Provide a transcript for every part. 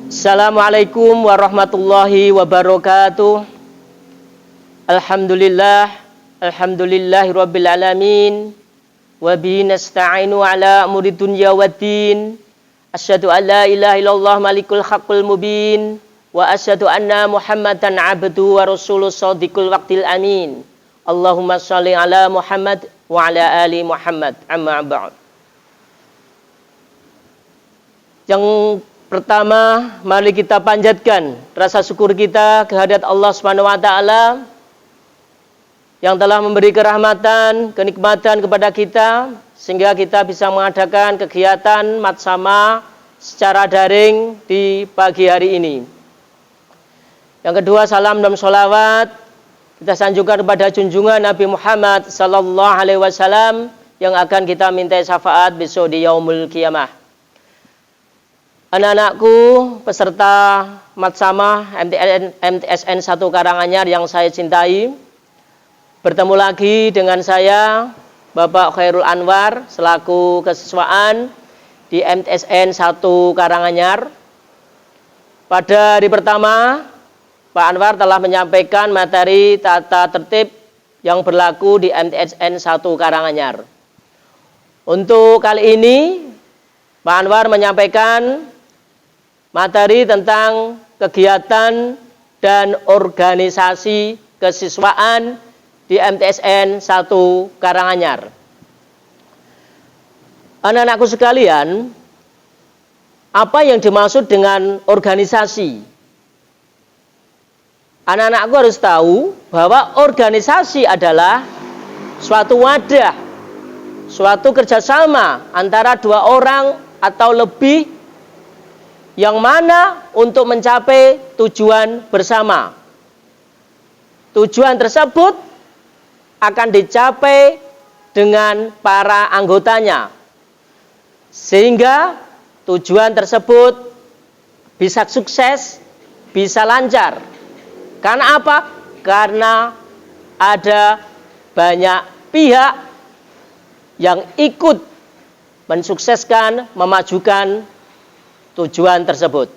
Assalamualaikum warahmatullahi wabarakatuh. Alhamdulillahi rabbil alamin. Wa bihi nasta'inu ala umuri dunya waddin. Asyhadu an la ilaha illallah malikul haqqul mubin. Wa asyhadu anna Muhammadan abduhu wa rasuluh shadiqul waqtil amin. Allahumma shalli ala Muhammad wa ala ali Muhammad. Amma ba'd. Yang pertama, mari kita panjatkan rasa syukur kita kehadirat Allah Subhanahu wa taala yang telah memberi kerahmatan, kenikmatan kepada kita sehingga kita bisa mengadakan kegiatan matsama secara daring di pagi hari ini. Yang kedua, salam dan sholawat kita sanjungkan kepada junjungan Nabi Muhammad sallallahu alaihi wasallam yang akan kita minta syafaat besok di yaumul qiyamah. Anak-anakku, peserta Matsama MTSN 1 Karanganyar yang saya cintai, bertemu lagi dengan saya, Bapak Khairul Anwar, selaku kesiswaan di MTSN 1 Karanganyar. Pada hari pertama, Pak Anwar telah menyampaikan materi tata tertib yang berlaku di MTSN 1 Karanganyar. Untuk kali ini, Pak Anwar menyampaikan materi tentang kegiatan dan organisasi kesiswaan di MTSN 1 Karanganyar. Anak-anakku sekalian, apa yang dimaksud dengan organisasi? Anak-anakku harus tahu bahwa organisasi adalah suatu wadah, suatu kerjasama antara dua orang atau lebih yang mana untuk mencapai tujuan bersama. Tujuan tersebut akan dicapai dengan para anggotanya, sehingga tujuan tersebut bisa sukses, bisa lancar. Karena apa? Karena ada banyak pihak yang ikut mensukseskan, memajukan tujuan tersebut.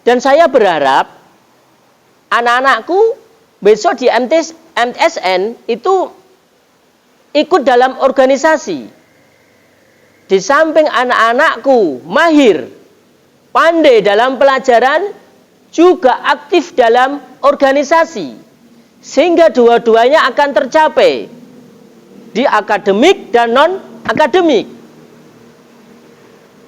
Dan saya berharap anak-anakku besok di MTSN itu ikut dalam organisasi. Di samping anak-anakku mahir, pandai dalam pelajaran, juga aktif dalam organisasi. Sehingga dua-duanya akan tercapai di akademik dan non-akademik.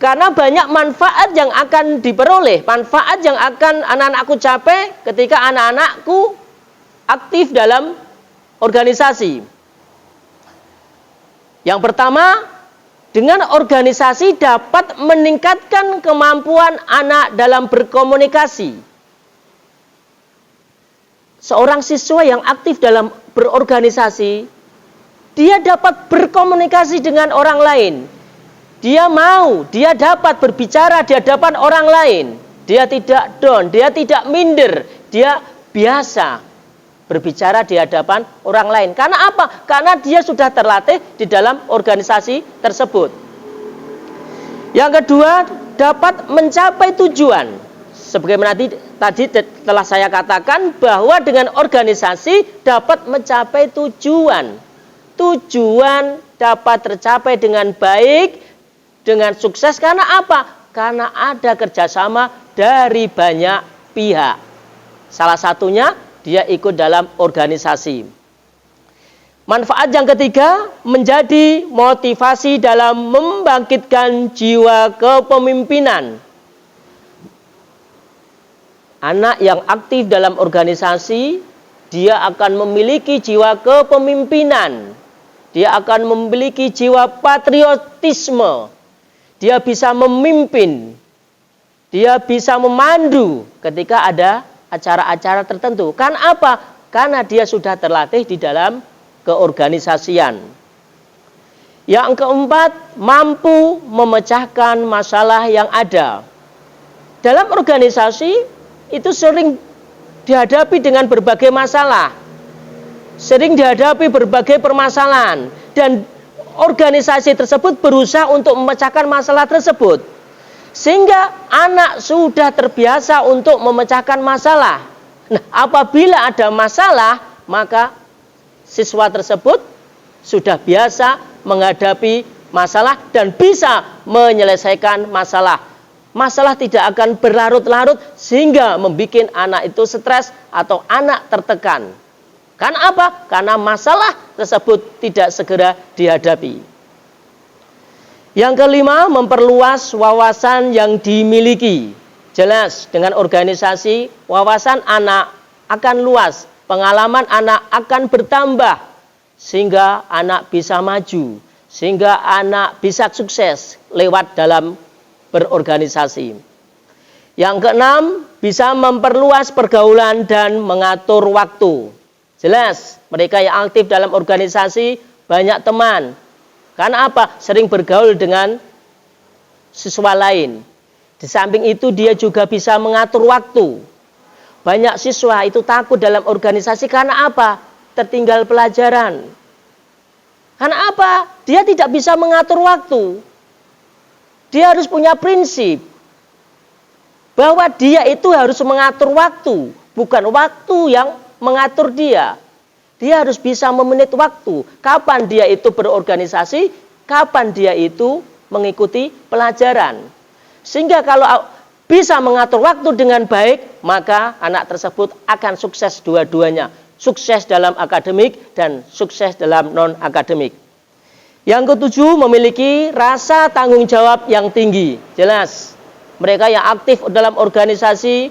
Karena banyak manfaat yang akan diperoleh, manfaat yang akan anak-anakku capai ketika anak-anakku aktif dalam organisasi. Yang pertama, dengan organisasi dapat meningkatkan kemampuan anak dalam berkomunikasi. Seorang siswa yang aktif dalam berorganisasi, dia dapat berkomunikasi dengan orang lain. Dia dapat berbicara di hadapan orang lain. Dia tidak down, dia tidak minder. Dia biasa berbicara di hadapan orang lain. Karena apa? Karena dia sudah terlatih di dalam organisasi tersebut. Yang kedua, dapat mencapai tujuan. Sebagaimana tadi telah saya katakan bahwa dengan organisasi dapat mencapai tujuan. Tujuan dapat tercapai dengan baik, dengan sukses. Karena apa? Karena ada kerjasama dari banyak pihak. Salah satunya dia ikut dalam organisasi. Manfaat yang ketiga, menjadi motivasi dalam membangkitkan jiwa kepemimpinan. Anak yang aktif dalam organisasi, dia akan memiliki jiwa kepemimpinan. Dia akan memiliki jiwa patriotisme. Dia bisa memimpin, dia bisa memandu ketika ada acara-acara tertentu. Karena apa? Karena dia sudah terlatih di dalam keorganisasian. Yang keempat, mampu memecahkan masalah yang ada. Dalam organisasi itu sering dihadapi dengan berbagai masalah. Sering dihadapi berbagai permasalahan. Dan organisasi tersebut berusaha untuk memecahkan masalah tersebut. Sehingga anak sudah terbiasa untuk memecahkan masalah. Nah, apabila ada masalah, maka siswa tersebut sudah biasa menghadapi masalah dan bisa menyelesaikan masalah. Masalah tidak akan berlarut-larut sehingga membuat anak itu stres atau anak tertekan. Karena apa? Karena masalah tersebut tidak segera dihadapi. Yang kelima, memperluas wawasan yang dimiliki. Jelas, dengan organisasi, wawasan anak akan luas, pengalaman anak akan bertambah, sehingga anak bisa maju, sehingga anak bisa sukses lewat dalam berorganisasi. Yang keenam, bisa memperluas pergaulan dan mengatur waktu. Jelas, mereka yang aktif dalam organisasi banyak teman. Karena apa? Sering bergaul dengan siswa lain. Di samping itu dia juga bisa mengatur waktu. Banyak siswa itu takut dalam organisasi karena apa? Tertinggal pelajaran. Karena apa? Dia tidak bisa mengatur waktu. Dia harus punya prinsip bahwa dia itu harus mengatur waktu, bukan waktu yang mengatur dia. Dia harus bisa memanage waktu. Kapan dia itu berorganisasi, kapan dia itu mengikuti pelajaran. Sehingga kalau bisa mengatur waktu dengan baik, maka anak tersebut akan sukses dua-duanya. Sukses dalam akademik dan sukses dalam non-akademik. Yang ketujuh, memiliki rasa tanggung jawab yang tinggi. Jelas, mereka yang aktif dalam organisasi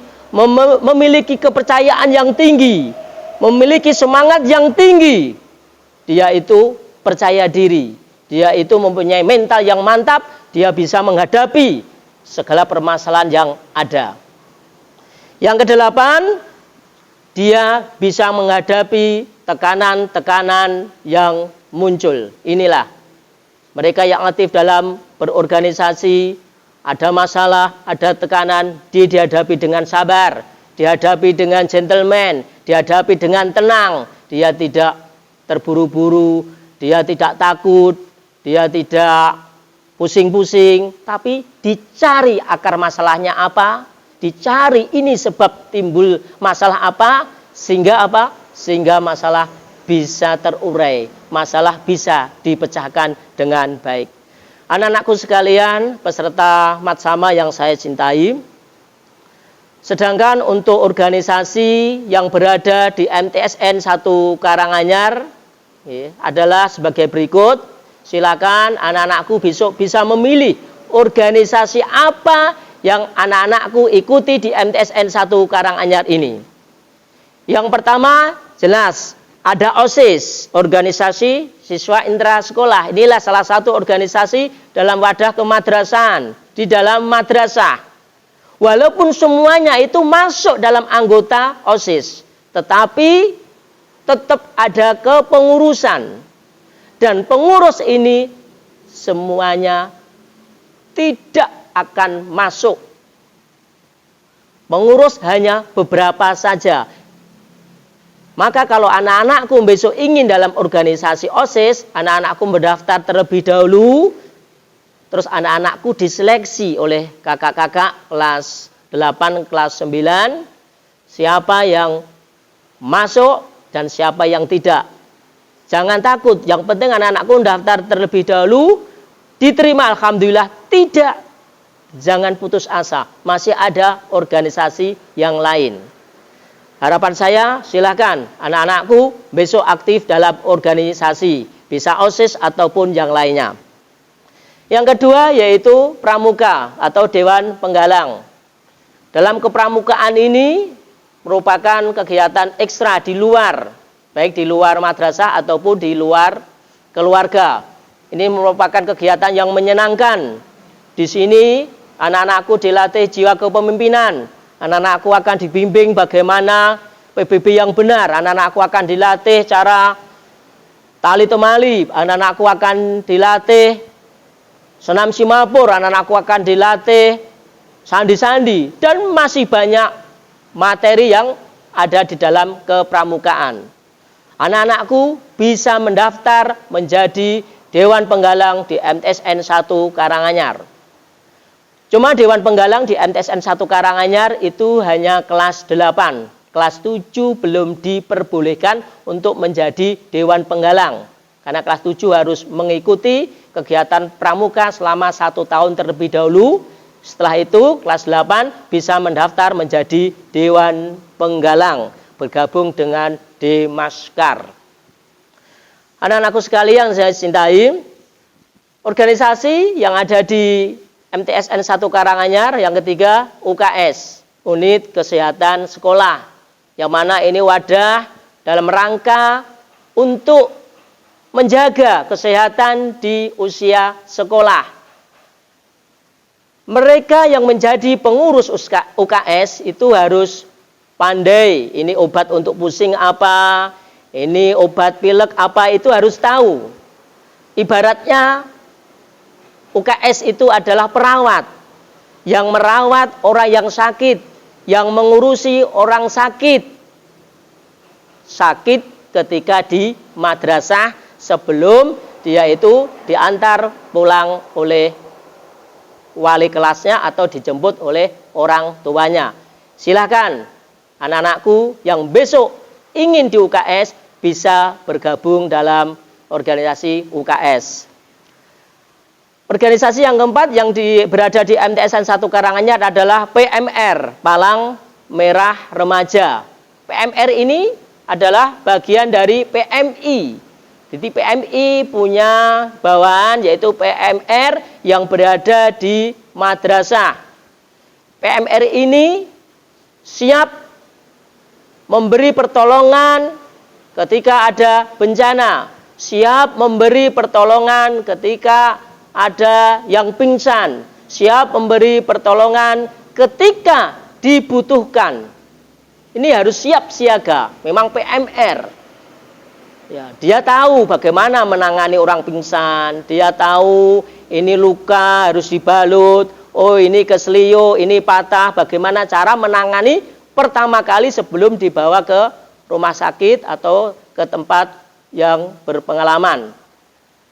memiliki kepercayaan yang tinggi, memiliki semangat yang tinggi. Dia itu percaya diri, dia itu mempunyai mental yang mantap, dia bisa menghadapi segala permasalahan yang ada. Yang kedelapan, dia bisa menghadapi tekanan-tekanan yang muncul. Inilah mereka yang aktif dalam berorganisasi, ada masalah, ada tekanan, dia dihadapi dengan sabar, dihadapi dengan gentleman, dihadapi dengan tenang. Dia tidak terburu-buru, dia tidak takut, dia tidak pusing-pusing, tapi dicari akar masalahnya apa, dicari ini sebab timbul masalah apa, sehingga apa? Sehingga masalah bisa terurai, masalah bisa dipecahkan dengan baik. Anak-anakku sekalian, peserta Matsama yang saya cintai, sedangkan untuk organisasi yang berada di MTSN 1 Karanganyar adalah sebagai berikut. Silakan anak-anakku besok bisa memilih organisasi apa yang anak-anakku ikuti di MTSN 1 Karanganyar ini. Yang pertama, jelas ada OSIS, organisasi siswa intrasekolah. Inilah salah satu organisasi dalam wadah kemadrasahan, di dalam madrasah. Walaupun semuanya itu masuk dalam anggota OSIS, tetapi tetap ada kepengurusan. Dan pengurus ini semuanya tidak akan masuk. Pengurus hanya beberapa saja. Maka kalau anak-anakku besok ingin dalam organisasi OSIS, anak-anakku mendaftar terlebih dahulu, terus anak-anakku diseleksi oleh kakak-kakak kelas 8, kelas 9, siapa yang masuk dan siapa yang tidak. Jangan takut, yang penting anak-anakku mendaftar terlebih dahulu, diterima, alhamdulillah. Tidak, jangan putus asa, masih ada organisasi yang lain. Harapan saya, silakan anak-anakku besok aktif dalam organisasi, bisa OSIS ataupun yang lainnya. Yang kedua yaitu pramuka atau Dewan Penggalang. Dalam kepramukaan ini merupakan kegiatan ekstra di luar, baik di luar madrasah ataupun di luar keluarga. Ini merupakan kegiatan yang menyenangkan. Di sini anak-anakku dilatih jiwa kepemimpinan. Anak-anakku akan dibimbing bagaimana PBB yang benar. Anak-anakku akan dilatih cara tali temali. Anak-anakku akan dilatih senam simapur. Anak-anakku akan dilatih sandi-sandi. Dan masih banyak materi yang ada di dalam kepramukaan. Anak-anakku bisa mendaftar menjadi Dewan Penggalang di MTSN 1 Karanganyar. Cuma Dewan Penggalang di MTSN 1 Karanganyar itu hanya kelas 8. Kelas 7 belum diperbolehkan untuk menjadi Dewan Penggalang. Karena kelas 7 harus mengikuti kegiatan pramuka selama 1 tahun terlebih dahulu. Setelah itu kelas 8 bisa mendaftar menjadi Dewan Penggalang, bergabung dengan Demaskar. Anak-anakku sekalian yang saya cintai, organisasi yang ada di MTSN 1 Karanganyar, yang ketiga UKS, Unit Kesehatan Sekolah, yang mana ini wadah dalam rangka untuk menjaga kesehatan di usia sekolah. Mereka yang menjadi pengurus UKS itu harus pandai, ini obat untuk pusing apa, ini obat pilek apa, itu harus tahu. Ibaratnya UKS itu adalah perawat yang merawat orang yang sakit, yang mengurusi orang sakit. Sakit ketika di madrasah sebelum dia itu diantar pulang oleh wali kelasnya atau dijemput oleh orang tuanya. Silakan anak-anakku yang besok ingin di UKS bisa bergabung dalam organisasi UKS. Organisasi yang keempat yang berada di MTSN 1 Karanganyar adalah PMR, Palang Merah Remaja. PMR ini adalah bagian dari PMI. Jadi PMI punya bawahan yaitu PMR yang berada di madrasah. PMR ini siap memberi pertolongan ketika ada bencana, siap memberi pertolongan ketika ada yang pingsan, siap memberi pertolongan ketika dibutuhkan. Ini harus siap siaga. Memang PMR. Ya, dia tahu bagaimana menangani orang pingsan. Dia tahu ini luka harus dibalut. Oh, ini keselio, ini patah. Bagaimana cara menangani pertama kali sebelum dibawa ke rumah sakit atau ke tempat yang berpengalaman.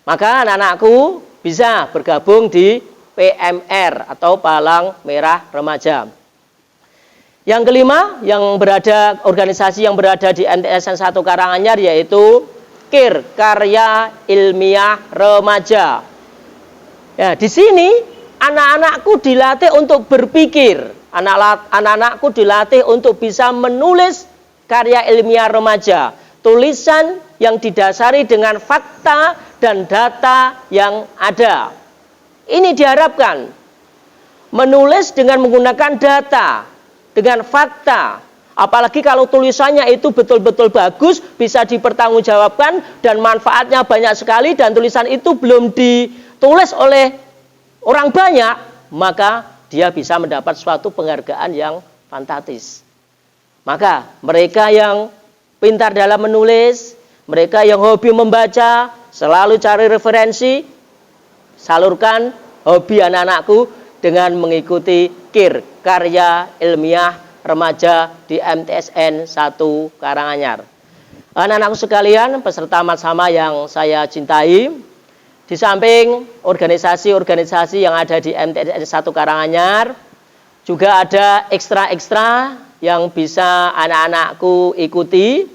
Maka anak-anakku bisa bergabung di PMR atau Palang Merah Remaja. Yang kelima, organisasi yang berada di MTSN 1 Karanganyar yaitu KIR, Karya Ilmiah Remaja. Ya, di sini anak-anakku dilatih untuk berpikir, anak-anakku dilatih untuk bisa menulis karya ilmiah remaja, tulisan yang didasari dengan fakta dan data yang ada. Ini diharapkan menulis dengan menggunakan data, dengan fakta. Apalagi kalau tulisannya itu betul-betul bagus, bisa dipertanggungjawabkan dan manfaatnya banyak sekali dan tulisan itu belum ditulis oleh orang banyak, maka dia bisa mendapat suatu penghargaan yang fantastis. Maka mereka yang pintar dalam menulis, mereka yang hobi membaca, selalu cari referensi, salurkan hobi anak-anakku dengan mengikuti KIR, Karya Ilmiah Remaja di MTSN 1 Karanganyar. Anak-anakku sekalian, peserta Matsama yang saya cintai, di samping organisasi-organisasi yang ada di MTSN 1 Karanganyar, juga ada ekstra-ekstra yang bisa anak-anakku ikuti.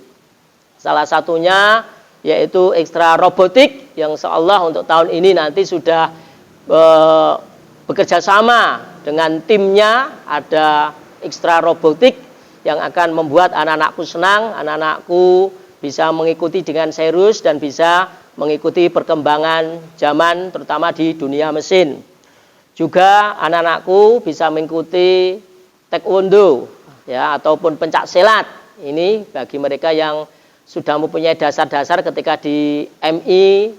Salah satunya yaitu ekstra robotik yang insyaallah untuk tahun ini nanti sudah bekerja sama dengan timnya. Ada ekstra robotik yang akan membuat anak-anakku senang, anak-anakku bisa mengikuti dengan serius dan bisa mengikuti perkembangan zaman terutama di dunia mesin. Juga anak-anakku bisa mengikuti taekwondo ya ataupun pencak silat. Ini bagi mereka yang sudah mempunyai dasar-dasar ketika di MI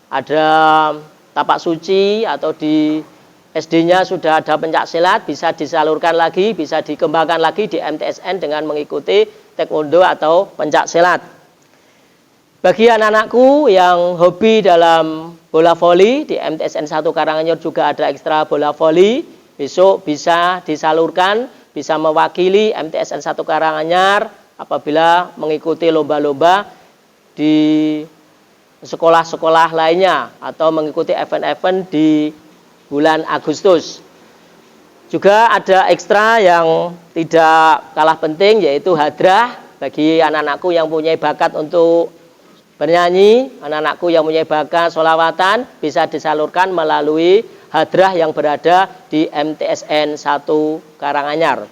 ada tapak suci atau di SD-nya sudah ada pencak silat, bisa disalurkan lagi, bisa dikembangkan lagi di MTSN dengan mengikuti taekwondo atau pencak silat. Bagi anak-anakku yang hobi dalam bola voli, di MTSN 1 Karanganyar juga ada ekstra bola voli. Besok bisa disalurkan, bisa mewakili MTSN 1 Karanganyar apabila mengikuti lomba-lomba di sekolah-sekolah lainnya atau mengikuti event-event di bulan Agustus. Juga ada ekstra yang tidak kalah penting, yaitu hadrah bagi anak-anakku yang punya bakat untuk bernyanyi. Anak-anakku yang punya bakat sholawatan bisa disalurkan melalui hadrah yang berada di MTSN 1 Karanganyar.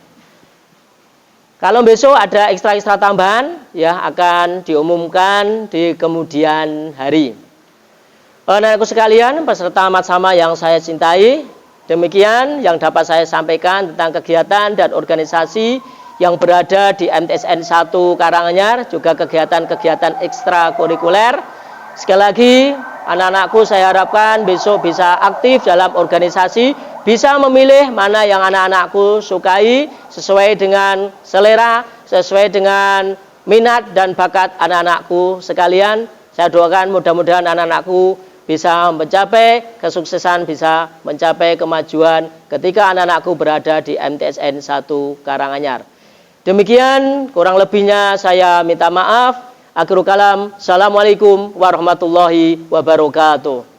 Kalau besok ada ekstra-ekstra tambahan, ya akan diumumkan di kemudian hari. Anak-anakku sekalian, peserta Ahmad Sama yang saya cintai, demikian yang dapat saya sampaikan tentang kegiatan dan organisasi yang berada di MTSN 1 Karanganyar, juga kegiatan-kegiatan ekstrakurikuler. Sekali lagi, anak-anakku saya harapkan besok bisa aktif dalam organisasi, bisa memilih mana yang anak-anakku sukai sesuai dengan selera, sesuai dengan minat dan bakat anak-anakku sekalian. Saya doakan mudah-mudahan anak-anakku bisa mencapai kesuksesan, bisa mencapai kemajuan ketika anak-anakku berada di MTSN 1 Karanganyar. Demikian kurang lebihnya saya minta maaf. Akhirul kalam. Assalamualaikum warahmatullahi wabarakatuh.